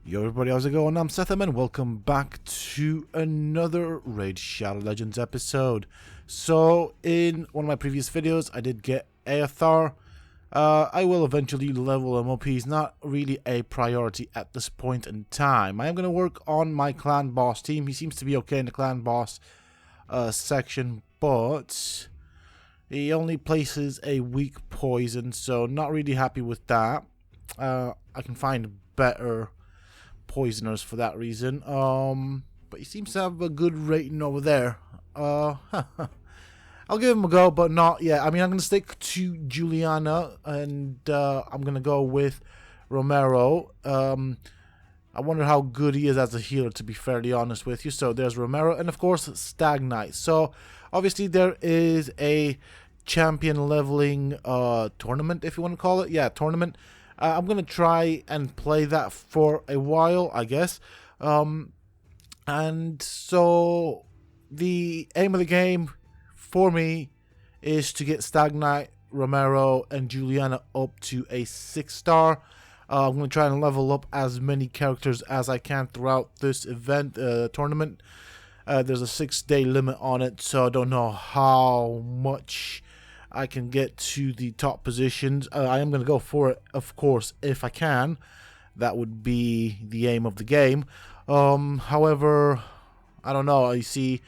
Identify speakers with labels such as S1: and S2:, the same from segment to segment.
S1: Yo everybody, how's it going? I'm Sethum and welcome back to another Raid Shadow Legends episode. So, in one of my previous videos, I did get Aethar. I will eventually level him up. He's not really a priority at this point in time. I am going to work on my clan boss team. He seems to be okay in the clan boss section, but he only places a weak poison, so not really happy with that. I can find better poisoners for that reason, but he seems to have a good rating over there. I'll give him a go, but not yet. I mean, I'm gonna stick to Juliana, and I'm gonna go with Romero. I wonder how good he is as a healer, to be fairly honest with you. So there's Romero, and of course Stag Knight. So obviously there is a champion leveling tournament, if you want to call it. Yeah, tournament. I'm going to try and play that for a while, I guess. And so the aim of the game for me is to get Stag Knight, Romero, and Juliana up to a 6-star. I'm going to try and level up as many characters as I can throughout this event, tournament. There's a 6-day limit on it, so I don't know how much I can get to the top positions. I am going to go for it, of course, if I can. That would be the aim of the game. However, I don't know. You see,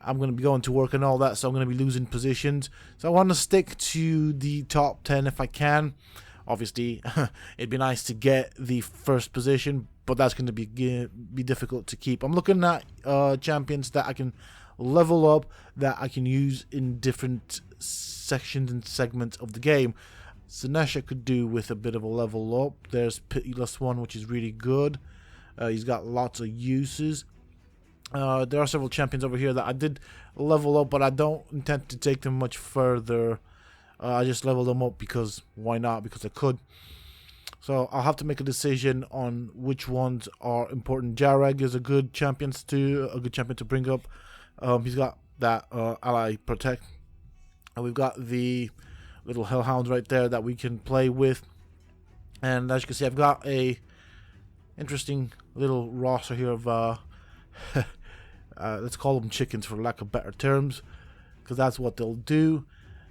S1: I'm going to be going to work and all that, so I'm going to be losing positions. So I want to stick to the top 10 if I can. Obviously, it'd be nice to get the first position, but that's going to be difficult to keep. I'm looking at champions that I can level up, that I can use in different sections and segments of the game. Sinesha could do with a bit of a level up. There's Pitiless One, which is really good. He's got lots of uses. There are several champions over here that I did level up, but I don't intend to take them much further. I just leveled them up because why not? Because I could. So I'll have to make a decision on which ones are important. Jareg is a good champion to bring up. He's got that ally protect, and we've got the little hellhound right there that we can play with. And as you can see, I've got a interesting little roster here of let's call them chickens for lack of better terms, because that's what they'll do.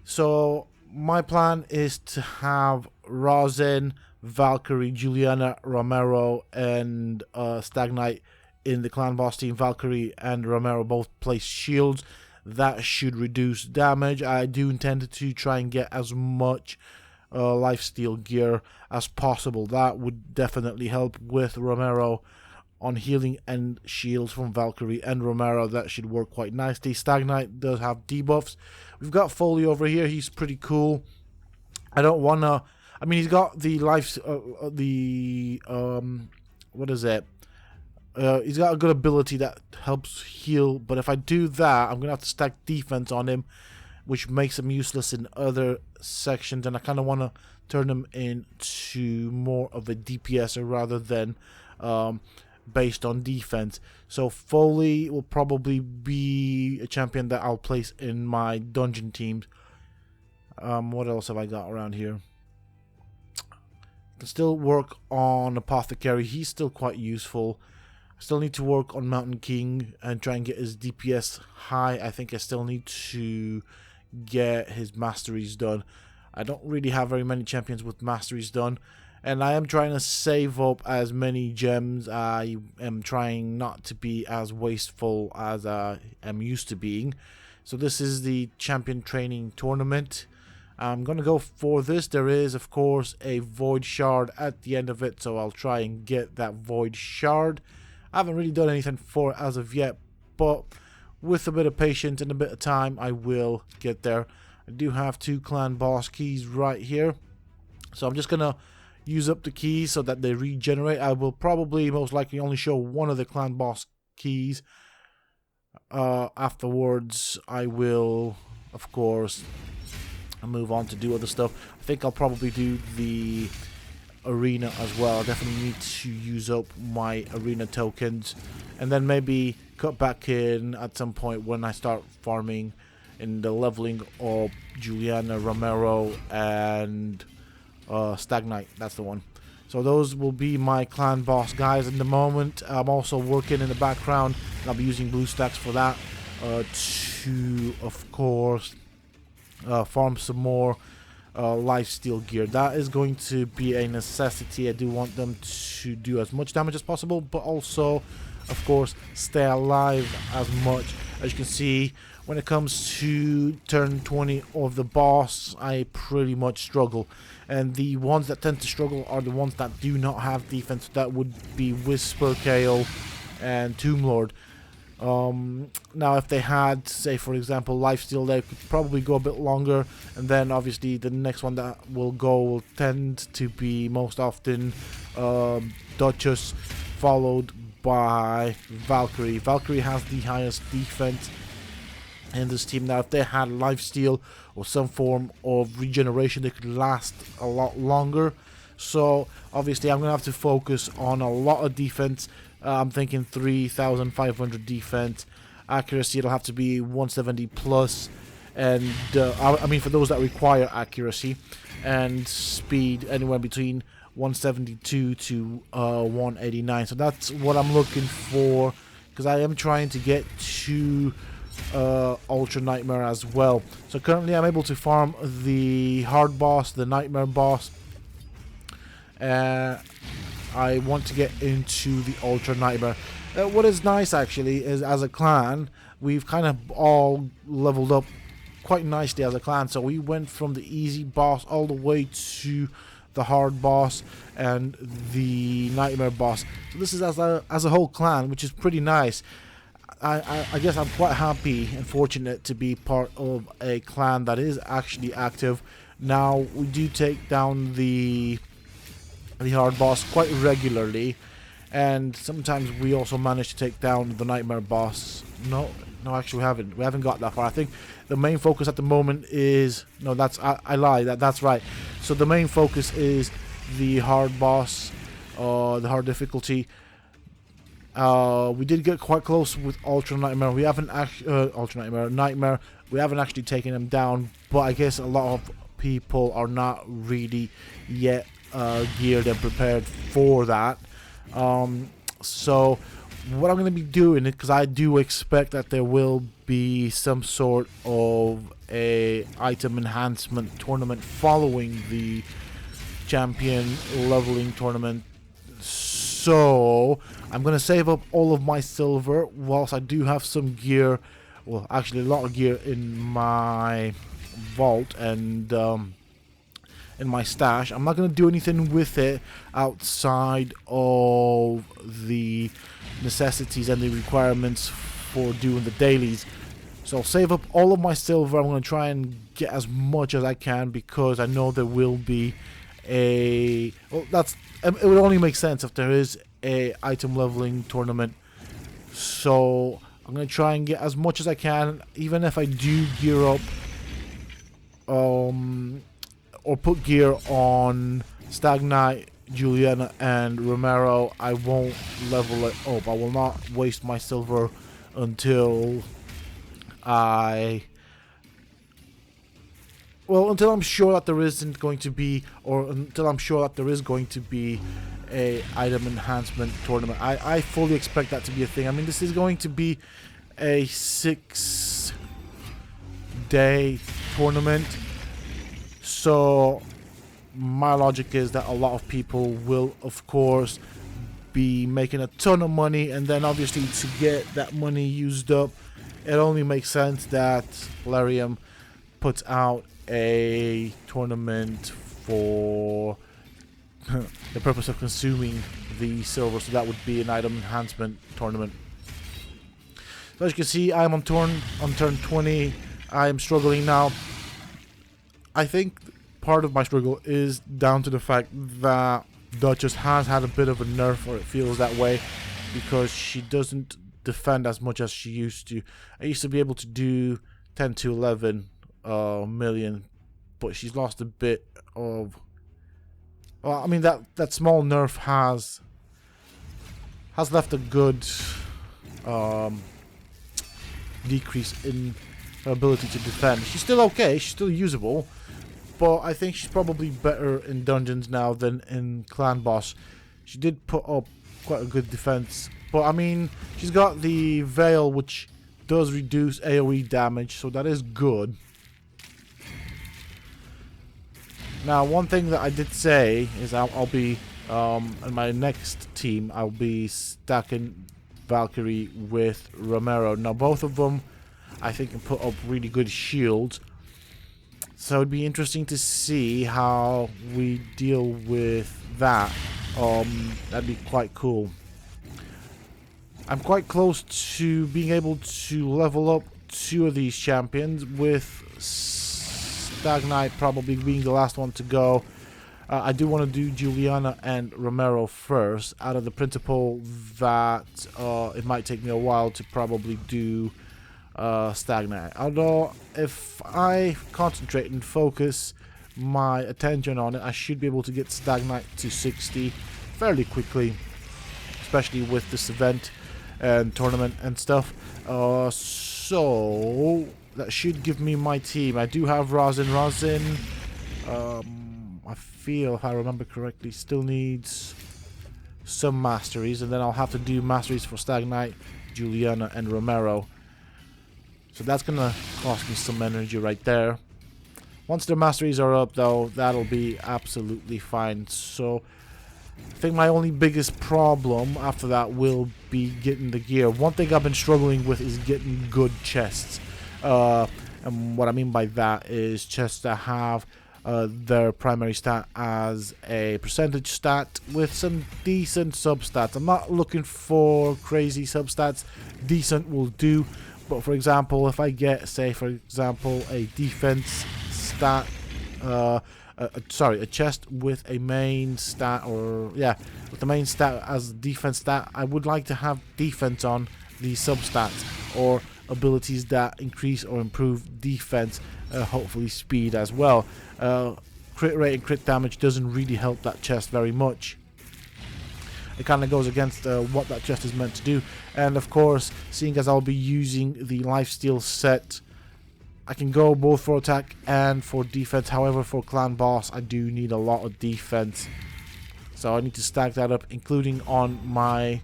S1: So my plan is to have Rosin, Valkyrie, Juliana, Romero, and Stag Knight in the clan boss team. Valkyrie and Romero both place shields. That should reduce damage. I do intend to try and get as much lifesteal gear as possible. That would definitely help with Romero on healing and shields from Valkyrie and Romero. That should work quite nicely. Stag Knight does have debuffs. We've got Foley over here. He's pretty cool. I don't want to... I mean, he's got the life... what is it? He's got a good ability that helps heal, but if I do that, I'm going to have to stack defense on him, which makes him useless in other sections, and I kind of want to turn him into more of a DPS rather than based on defense. So Foley will probably be a champion that I'll place in my dungeon teams. What else have I got around here? I can still work on Apothecary. He's still quite useful. Still need to work on Mountain King and try and get his DPS high. I think I still need to get his masteries done. I don't really have very many champions with masteries done, and I am trying to save up as many gems. I am trying not to be as wasteful as I am used to being. So this is the champion training tournament. I'm going to go for this. There is, of course, a void shard at the end of it, so I'll try and get that void shard. I haven't really done anything for it as of yet, but with a bit of patience and a bit of time, I will get there. I do have 2 clan boss keys right here, so I'm just going to use up the keys so that they regenerate. I will probably most likely only show one of the clan boss keys. Afterwards, I will, of course, move on to do other stuff. I think I'll probably do the arena as well. I definitely need to use up my arena tokens, and then maybe cut back in at some point when I start farming in the leveling of Juliana, Romero, and Stag Knight. That's the one. So those will be my clan boss guys in the moment. I'm also working in the background, and I'll be using blue stacks for that to, of course, farm some more lifesteal gear. That is going to be a necessity. I do want them to do as much damage as possible, but also, of course, stay alive as much. As you can see, when it comes to turn 20 of the boss, I pretty much struggle. And the ones that tend to struggle are the ones that do not have defense. That would be Whisper KO and Tomb Lord. Now, if they had, say, for example, lifesteal, they could probably go a bit longer. And then, obviously, the next one that will go will tend to be most often Duchess, followed by Valkyrie. Valkyrie has the highest defense in this team. Now, if they had lifesteal or some form of regeneration, they could last a lot longer. So obviously I'm gonna have to focus on a lot of defense. I'm thinking 3,500 defense. Accuracy, it'll have to be 170 plus, and I mean, for those that require accuracy, and speed anywhere between 172 to 189. So that's what I'm looking for, because I am trying to get to Ultra Nightmare as well. So currently I'm able to farm the hard boss, the Nightmare boss. I want to get into the Ultra Nightmare. What is nice actually is, as a clan, we've kind of all leveled up quite nicely as a clan. So we went from the easy boss all the way to the hard boss and the Nightmare boss. So this is as a whole clan, which is pretty nice. I guess I'm quite happy and fortunate to be part of a clan that is actually active. Now, we do take down the hard boss quite regularly, and sometimes we also manage to take down the Nightmare boss. No, actually we haven't got that far. I think the main focus at the moment is, no, that's, I lied, that's right. So the main focus is the hard boss, the hard difficulty. We did get quite close with Ultra Nightmare. We haven't actually Nightmare. We haven't actually taken him down, but I guess a lot of people are not really yet geared and prepared for that. So what I'm going to be doing, because I do expect that there will be some sort of a item enhancement tournament following the champion leveling tournament. So I'm going to save up all of my silver, whilst I do have some gear, well, actually a lot of gear in my vault and in my stash. I'm not going to do anything with it outside of the necessities and the requirements for doing the dailies. So I'll save up all of my silver. I'm going to try and get as much as I can, because I know there will be a, well, it would only make sense if there is a item leveling tournament. So I'm going to try and get as much as I can, even if I do gear up or put gear on Stag Knight, Juliana and Romero. I won't level it up. I will not waste my silver until until I'm sure that there isn't going to be, or until I'm sure that there is going to be a item enhancement tournament. I fully expect that to be a thing. I mean, this is going to be a 6-day tournament, so my logic is that a lot of people will, of course, be making a ton of money, and then obviously to get that money used up, it only makes sense that Larium puts out a tournament for the purpose of consuming the silver. So that would be an item enhancement tournament. So as you can see, I'm on turn 20. I am struggling now. I think part of my struggle is down to the fact that Duchess has had a bit of a nerf, or it feels that way, because she doesn't defend as much as she used to. I used to be able to do 10 to 11 million, but she's lost a bit of, well, I mean, that small nerf has left a good decrease in her ability to defend. She's still okay, she's still usable, but I think she's probably better in dungeons now than in clan boss. She did put up quite a good defense, but I mean, she's got the veil, which does reduce AoE damage, so that is good. Now, one thing that I did say is I'll be in my next team, I'll be stacking Valkyrie with Romero. Now, both of them I think can put up really good shields, so it'd be interesting to see how we deal with that. That'd be quite cool. I'm quite close to being able to level up 2 of these champions, with Stag Knight probably being the last one to go. I do want to do Juliana and Romero first, out of the principle that it might take me a while to probably do Stag Knight. Although, if I concentrate and focus my attention on it, I should be able to get Stag Knight to 60 fairly quickly, especially with this event and tournament and stuff. So that should give me my team. I do have Rosin. I feel, if I remember correctly, still needs some masteries, and then I'll have to do masteries for Stag Knight, Juliana, and Romero. So that's gonna cost me some energy right there. Once their masteries are up, though, that'll be absolutely fine. So I think my only biggest problem after that will be getting the gear. One thing I've been struggling with is getting good chests. And what I mean by that is chests that have their primary stat as a percentage stat with some decent substats. I'm not looking for crazy substats. Decent will do. But for example, if I get, say, for example, a defense stat, a chest with a main stat, with the main stat as defense stat, I would like to have defense on the substats, or abilities that increase or improve defense, hopefully speed as well. Crit rate and crit damage doesn't really help that chest very much. It kind of goes against what that chest is meant to do. And of course, seeing as I'll be using the lifesteal set, I can go both for attack and for defense. However, for clan boss, I do need a lot of defense, so I need to stack that up, including on my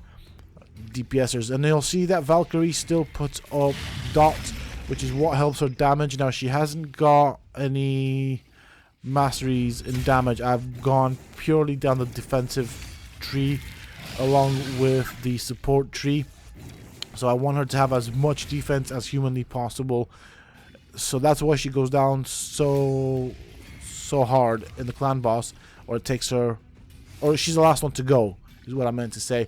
S1: DPSers. And you'll see that Valkyrie still puts up dots, which is what helps her damage. Now, she hasn't got any masteries in damage. I've gone purely down the defensive tree along with the support tree, so I want her to have as much defense as humanly possible. So that's why she goes down so hard in the clan boss, or it takes her, or she's the last one to go, is what I meant to say.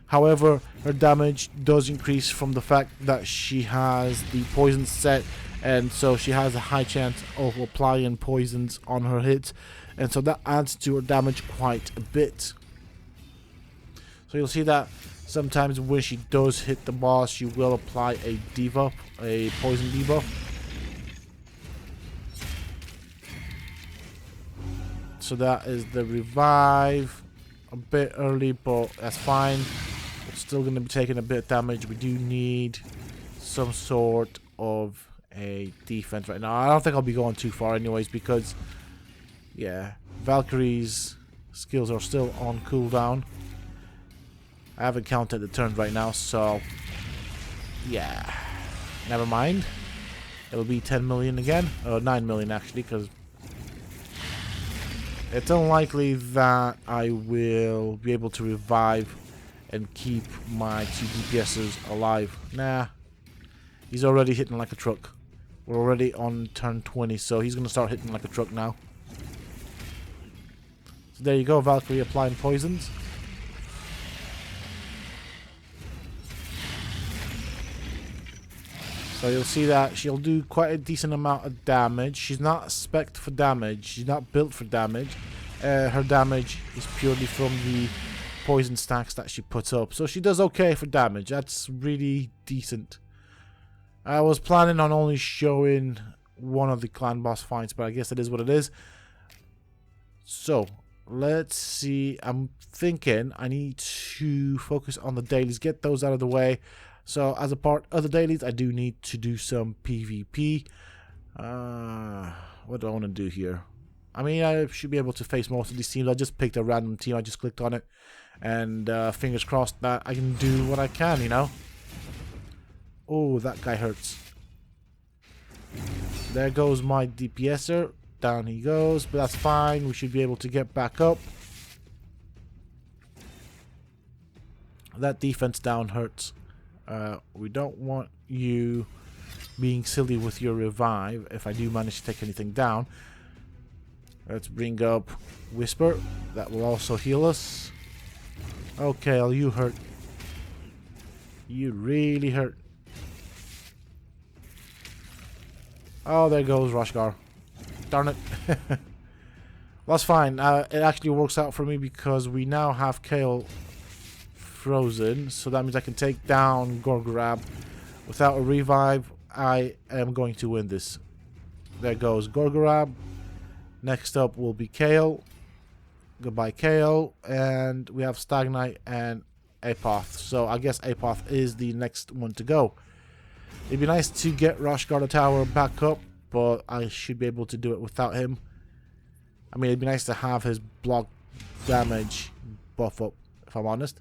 S1: However, her damage does increase from the fact that she has the poison set, and so she has a high chance of applying poisons on her hits, and so that adds to her damage quite a bit. So you'll see that sometimes when she does hit the boss, she will apply a debuff, a poison debuff. So that is the revive. A bit early, but that's fine. It's still going to be taking a bit of damage. We do need some sort of a defense right now. I don't think I'll be going too far anyways, because, yeah, Valkyrie's skills are still on cooldown. I haven't counted the turns right now, so yeah, never mind. It'll be 10 million again, or 9 million actually, because it's unlikely that I will be able to revive and keep my 2 DPSers alive. Nah, he's already hitting like a truck. We're already on turn 20, so he's going to start hitting like a truck now. So there you go, Valkyrie applying poisons. So you'll see that she'll do quite a decent amount of damage. She's not spec'd for damage. She's not built for damage. Her damage is purely from the poison stacks that she puts up. So she does okay for damage. That's really decent. I was planning on only showing one of the clan boss fights, but I guess it is what it is. So let's see. I'm thinking I need to focus on the dailies, get those out of the way. So as a part of the dailies, I do need to do some PvP. What do I want to do here? I mean, I should be able to face most of these teams. I just picked a random team. I just clicked on it. And fingers crossed that I can do what I can, you know. Oh, that guy hurts. There goes my DPSer. Down he goes, but that's fine. We should be able to get back up. That defense down hurts. We don't want you being silly with your revive if I do manage to take anything down. Let's bring up Whisper. That will also heal us. Okay, you hurt. You really hurt. Oh, there goes Roshgar. Darn it. That's fine. It actually works out for me because we now have Kale frozen. So that means I can take down Gorgorab. Without a revive, I am going to win this. There goes Gorgorab. Next up will be Kale. Goodbye, Kale. And we have Stagnite and Apoth. So I guess Apoth is the next one to go. It'd be nice to get Roshgar the Tower back up, but I should be able to do it without him. I mean, it'd be nice to have his block damage buff up, if I'm honest.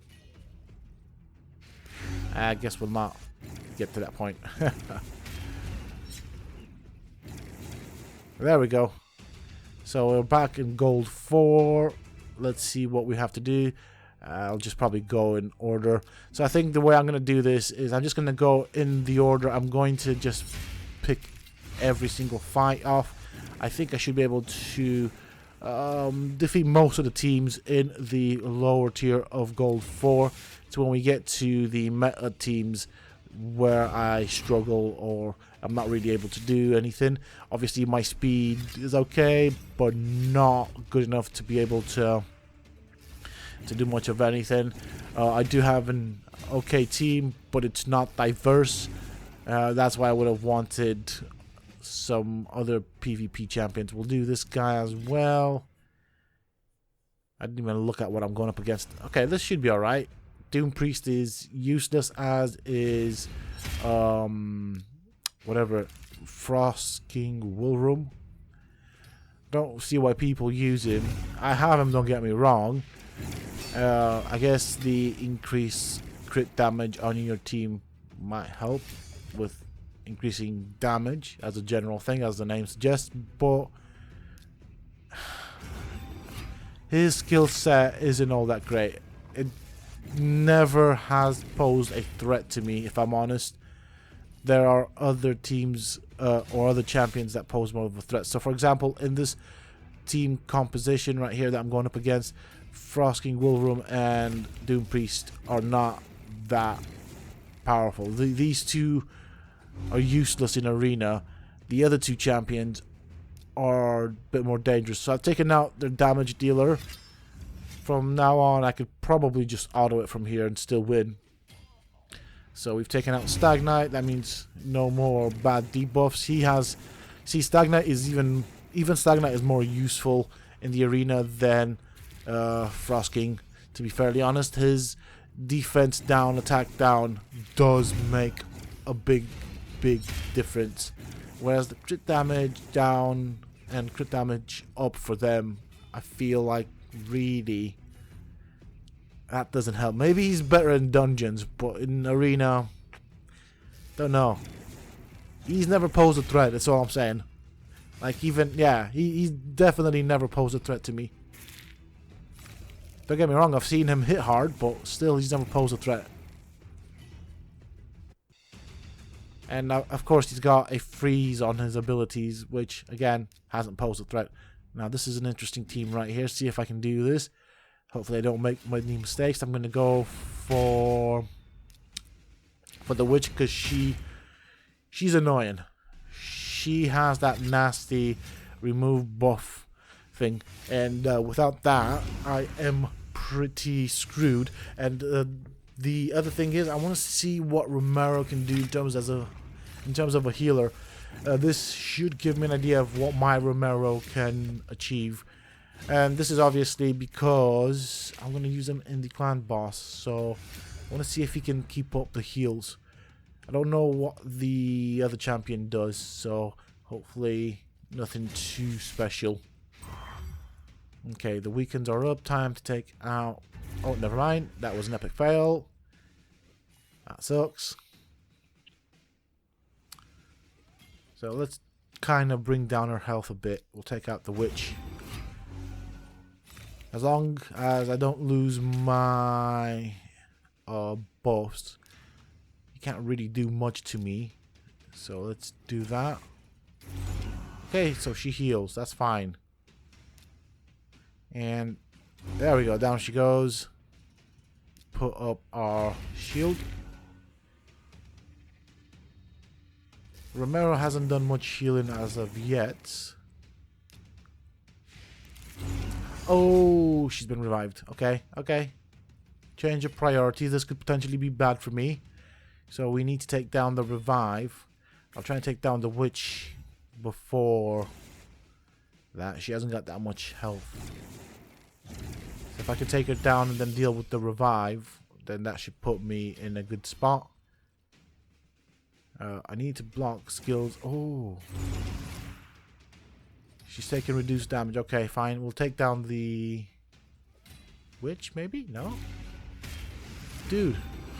S1: I guess we'll not get to that point. There we go. So we're back in gold 4. Let's see what we have to do. I'll just probably go in order. So I think the way I'm going to do this is I'm just going to go in the order. I'm going to just pick every single fight off. I think I should be able to defeat most of the teams in the lower tier of gold 4. So when we get to the meta teams where I struggle or I'm not really able to do anything. Obviously my speed is okay, but not good enough to be able to do much of anything. I do have an okay team, but it's not diverse. That's why I would have wanted some other PvP champions. We'll do this guy as well. I didn't even look at what I'm going up against. Okay, this should be alright. Doom Priest is useless, as is whatever, Frost King Woolroom. Don't see why people use him. I have him, don't get me wrong. I guess the increased crit damage on your team might help with increasing damage as a general thing, as the name suggests, but his skill set isn't all that great. It never has posed a threat to me, if I'm honest. There are other teams or other champions that pose more of a threat. So for example, in this team composition right here that I'm going up against, Frost King Woolroom and Doom Priest are not that powerful. These two are useless in arena. The other two champions are a bit more dangerous. So I've taken out their damage dealer. From now on, I could probably just auto it from here and still win. So we've taken out Stagnite. That means no more bad debuffs. He has... See, Stagnite is even Stagnite is more useful in the arena than Frost King. To be fairly honest, his defense down, attack down does make a big difference. Whereas the crit damage down and crit damage up for them, I feel like really that doesn't help. Maybe he's better in dungeons, but in arena, don't know. He's never posed a threat, that's all I'm saying. Like, even, yeah, he's definitely never posed a threat to me. Don't get me wrong, I've seen him hit hard, but still he's never posed a threat. And of course he's got a freeze on his abilities, which again hasn't posed a threat. Now this is an interesting team right here. See if I can do this. Hopefully I don't make any mistakes. I'm gonna go for the witch because she's annoying. She has that nasty remove buff thing, and without that I am pretty screwed. And the other thing is, I want to see what Romero can do in terms of a healer. This should give me an idea of what my Romero can achieve. And this is obviously because I'm going to use him in the clan boss. So I want to see if he can keep up the heals. I don't know what the other champion does, so hopefully nothing too special. Okay, the weekends are up. Time to take out... Oh, never mind. That was an epic fail. That sucks. So let's kind of bring down her health a bit. We'll take out the witch. As long as I don't lose my buffs, you can't really do much to me. So let's do that. Okay, so she heals. That's fine. And there we go. Down she goes. Put up our shield. Romero hasn't done much healing as of yet. Oh, she's been revived. Okay, okay. Change of priorities. This could potentially be bad for me. So we need to take down the revive. I'll try and take down the witch before that. She hasn't got that much health. So if I can take her down and then deal with the revive, then that should put me in a good spot. I need to block skills. Oh. She's taking reduced damage. Okay, fine. We'll take down the witch, maybe? No? Dude.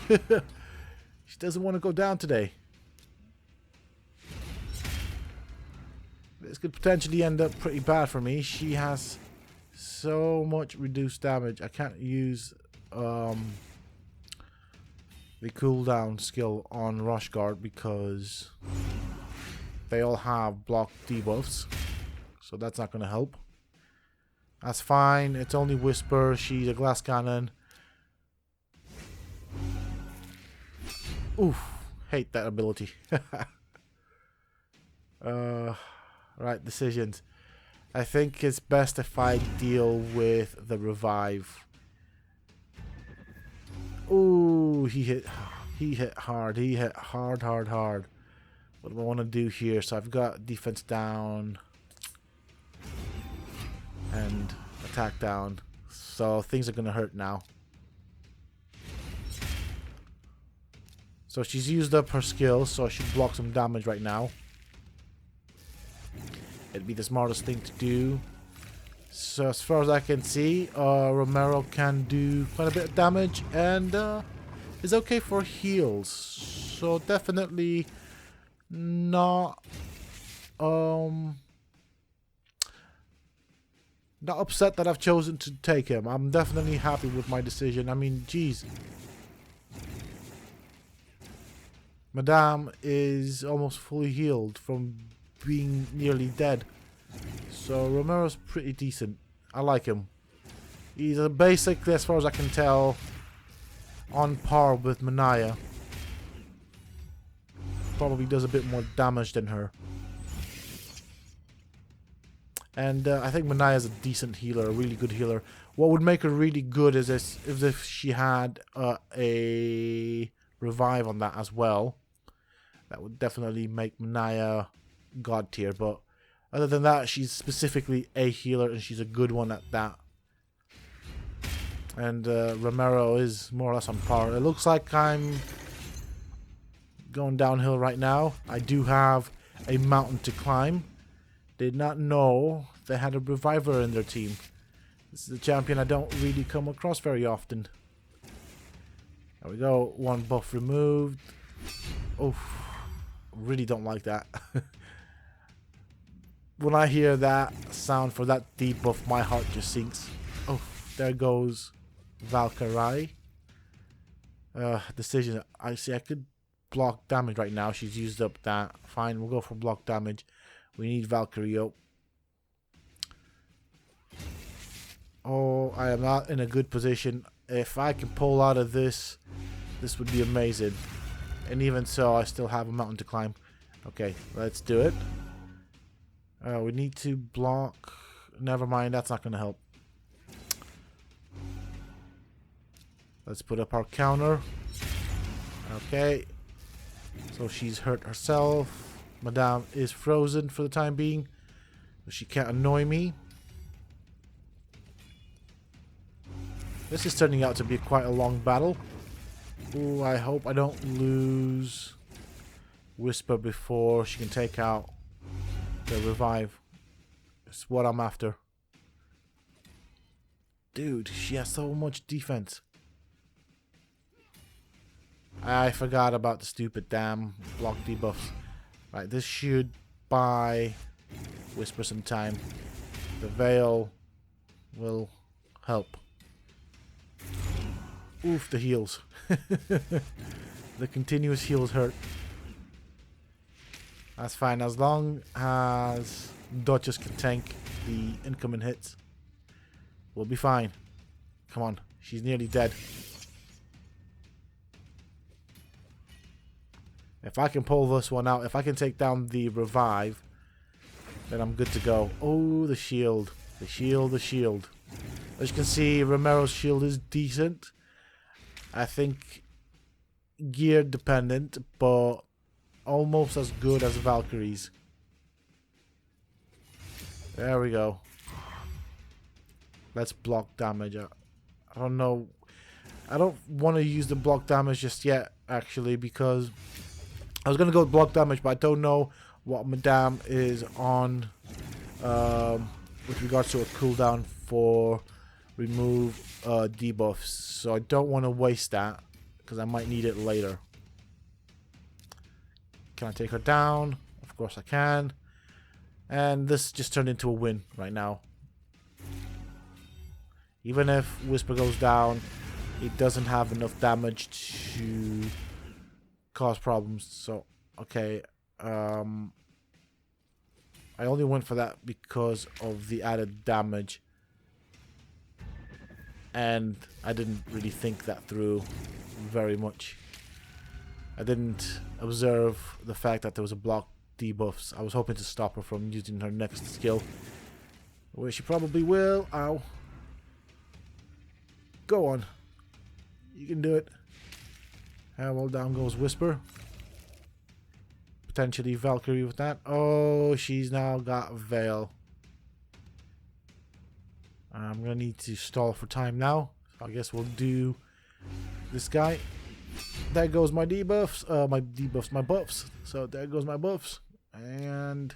S1: She doesn't want to go down today. This could potentially end up pretty bad for me. She has so much reduced damage. I can't use the cooldown skill on Rush Guard because they all have block debuffs. So that's not going to help. That's fine. It's only Whisper. She's a glass cannon. Oof. Hate that ability. Right, decisions. I think it's best if I deal with the revive. Ooh, he hit hard. He hit hard. What do I want to do here? So I've got defense down and attack down. So things are going to hurt now. So she's used up her skills, so I should block some damage right now. It'd be the smartest thing to do. So as far as I can see, Romero can do quite a bit of damage and is okay for heals. So definitely not upset that I've chosen to take him. I'm definitely happy with my decision. I mean, geez. Madame is almost fully healed from being nearly dead. So Romero's pretty decent. I like him. He's basically, as far as I can tell, on par with Manaya. Probably does a bit more damage than her. And I think Manaya's a decent healer, a really good healer. What would make her really good is if she had a revive on that as well. That would definitely make Manaya god tier, but other than that, she's specifically a healer and she's a good one at that. And Romero is more or less on par. It looks like I'm going downhill right now. I do have a mountain to climb. Did not know they had a reviver in their team. This is a champion I don't really come across very often. There we go. One buff removed. Oh, really don't like that. When I hear that sound for that debuff, my heart just sinks. Oh, there goes Valkyrie. Decision. I see I could block damage right now. She's used up that. Fine, we'll go for block damage. We need Valkyrie up. Oh, I am not in a good position. If I can pull out of this, this would be amazing. And even so, I still have a mountain to climb. Okay, let's do it. We need to block. Never mind, that's not going to help. Let's put up our counter. Okay. So she's hurt herself. Madame is frozen for the time being. She can't annoy me. This is turning out to be quite a long battle. Ooh, I hope I don't lose Whisper before she can take out the revive. It's what I'm after. Dude, she has so much defense. I forgot about the stupid damn block debuffs. Right, this should buy Whisper some time. The Veil will help. Oof, the heals. The continuous heals hurt. That's fine, as long as Duchess can tank the incoming hits. We'll be fine. Come on, she's nearly dead. If I can pull this one out, if I can take down the revive, then I'm good to go. Oh, the shield. The shield, the shield. As you can see, Romero's shield is decent. I think gear dependent, but almost as good as Valkyrie's. There we go. Let's block damage. I don't know. I don't want to use the block damage just yet, actually, because I was going to go with block damage, but I don't know what Madame is on with regards to a cooldown for remove debuffs. So I don't want to waste that because I might need it later. Can I take her down? Of course I can. And this just turned into a win right now. Even if Whisper goes down, it doesn't have enough damage to cause problems. So, okay. I only went for that because of the added damage. And I didn't really think that through very much. I didn't observe the fact that there was a block debuffs. I was hoping to stop her from using her next skill, which she probably will. Ow. Go on. You can do it. And well, down goes Whisper. Potentially Valkyrie with that. Oh, she's now got Veil. I'm going to need to stall for time now. So I guess we'll do this guy. There goes my debuffs. My buffs. So there goes my buffs. And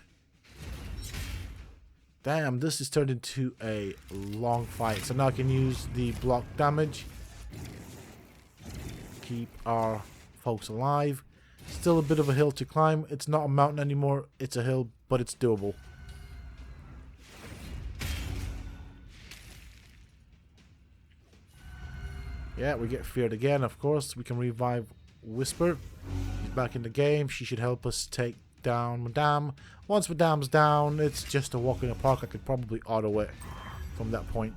S1: damn, this has turned into a long fight. So now I can use the block damage. Keep our folks alive. Still a bit of a hill to climb. It's not a mountain anymore. It's a hill, but it's doable. Yeah, we get feared again, of course. We can revive Whisper. She's back in the game. She should help us take down Madame. Once Madame's down, it's just a walk in the park. I could probably auto it from that point.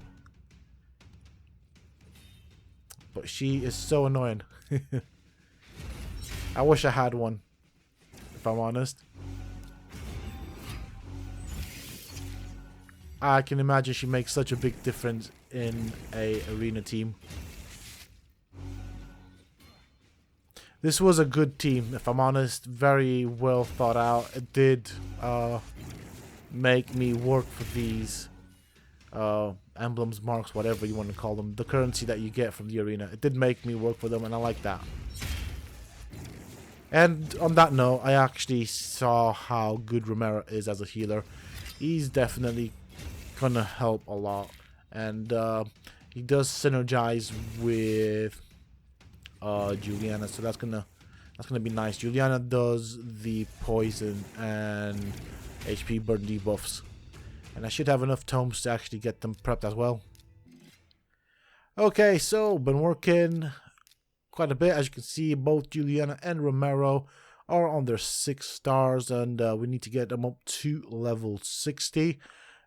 S1: But she is so annoying. I wish I had one, if I'm honest. I can imagine she makes such a big difference in a arena team. This was a good team, if I'm honest. Very well thought out. It did make me work for these emblems, marks, whatever you want to call them. The currency that you get from the arena. It did make me work for them, and I like that. And on that note, I actually saw how good Romero is as a healer. He's definitely going to help a lot. And he does synergize with Juliana, so that's gonna be nice. Juliana does the poison and HP burn debuffs, and I should have enough tomes to actually get them prepped as well. Okay, so been working quite a bit. As you can see, both Juliana and Romero are on their 6 stars, and we need to get them up to level 60.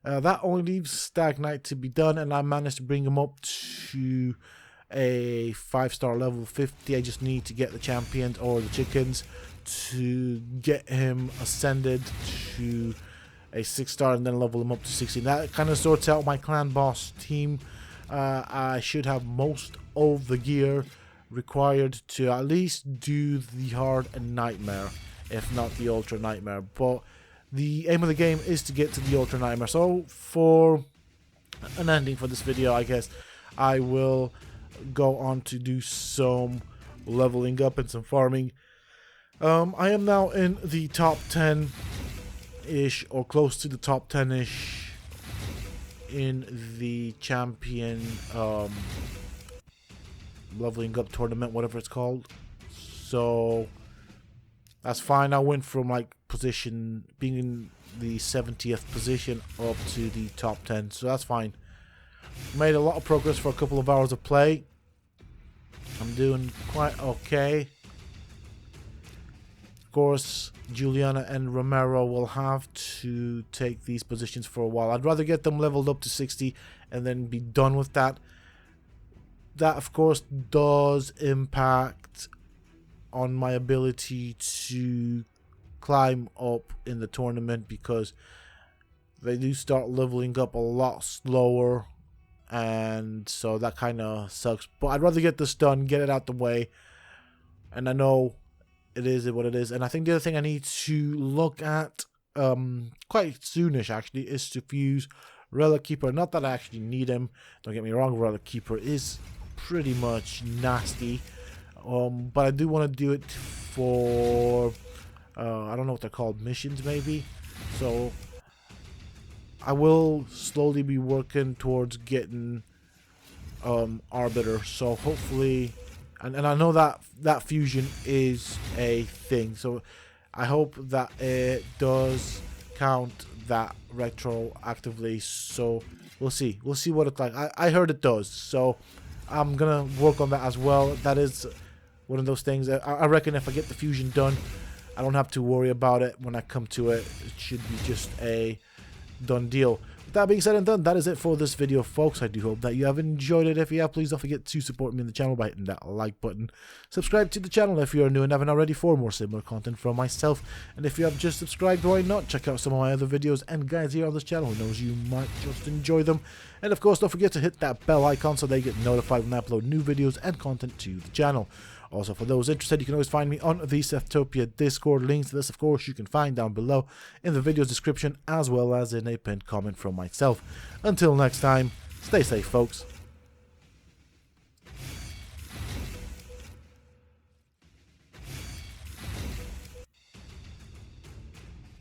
S1: That only leaves Stag Knight to be done, and I managed to bring him up to a 5-star level 50. I just need to get the champions or the chickens to get him ascended to a 6-star and then level him up to 60. That kind of sorts out my clan boss team. I should have most of the gear required to at least do the hard and nightmare, if not the ultra nightmare. But the aim of the game is to get to the ultra nightmare. So for an ending for this video, I guess I will go on to do some leveling up and some farming. I am now in the top 10 ish, or close to the top 10 ish in the champion leveling up tournament, whatever it's called. So that's fine. I went from like position being in the 70th position up to the top 10, so that's fine. Made a lot of progress for a couple of hours of play. I'm doing quite okay. Of course, Juliana and Romero will have to take these positions for a while. I'd rather get them leveled up to 60 and then be done with that. That, of course, does impact on my ability to climb up in the tournament, because they do start leveling up a lot slower, and so that kind of sucks. But I'd rather get this done, get it out the way, and I know it is what it is. And I think the other thing I need to look at quite soonish actually is to fuse Relic Keeper. Not that I actually need him, don't get me wrong, Relic Keeper is pretty much nasty, but I do want to do it for I don't know what they're called, missions maybe. So I will slowly be working towards getting Arbiter. So hopefully, and I know that that fusion is a thing, so I hope that it does count that retroactively. So we'll see what it's like. I heard it does, so I'm gonna work on that as well. That is one of those things. I reckon if I get the fusion done, I don't have to worry about it when I come to it. It should be just a done deal. With that being said and done, that is it for this video, folks. I do hope that you have enjoyed it. If you have, please don't forget to support me in the channel by hitting that like button. Subscribe to the channel if you are new and haven't already for more similar content from myself. And if you have just subscribed, why not check out some of my other videos and guides here on this channel. Who knows, you might just enjoy them. And of course, don't forget to hit that bell icon so that you get notified when I upload new videos and content to the channel. Also, for those interested, you can always find me on the Sethtopia Discord. Links to this, of course, you can find down below in the video's description, as well as in a pinned comment from myself. Until next time, stay safe, folks.